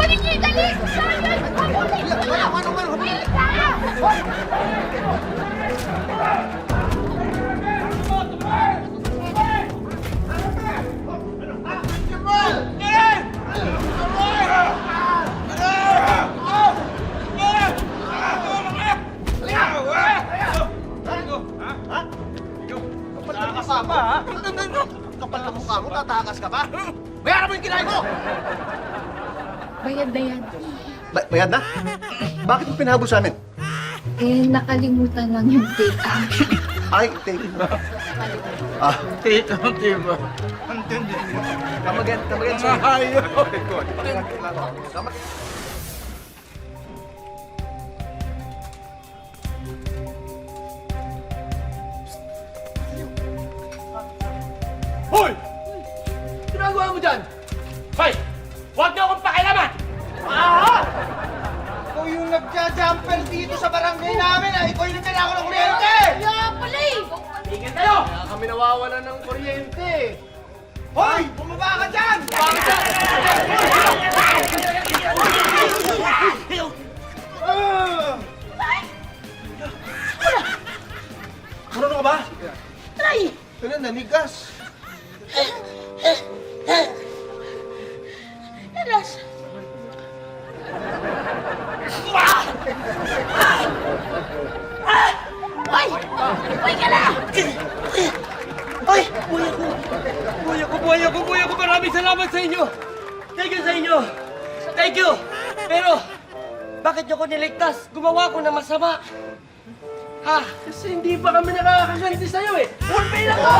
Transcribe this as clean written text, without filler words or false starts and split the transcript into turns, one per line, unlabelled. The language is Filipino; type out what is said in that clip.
Balik niyo! Dali! Simon! Habulin mo! Bilis na!
Kapal na mukha mo, tatakas ka ba? Bayaran mo yung kinain mo!
Bayad na yan.
Bayad na? Bakit mo pinahabol sa amin?
Eh, nakalimutan lang yung take out.
Ay, take it. Ah,
Tito, diba?
come again, sir.
Ayaw.
Come again.
Hoy! Ginagawa mo dyan? Hoy! Huwag niyo akong pakialaman!
Ikaw yung nagja-jumper dito sa barangay namin, ah! Ikaw yung nagdala ako ng kuryente!
Kaya pala eh!
Tigil kayo!
Kaya kami nawawalan ng kuryente. Hoy! Bumaba ka dyan! Ano ka ba?
Try!
Ano, nanigas.
Eras! Hoy! Hoy ka na!
Ay! Buhay ako! Maraming salamat sa inyo! Thank you sa inyo! Thank you! Pero, bakit niyo ko niligtas? Gumawa ko na masama. Ha? Kasi hindi pa kami nakakaganti sa'yo eh! Full pay lang ko!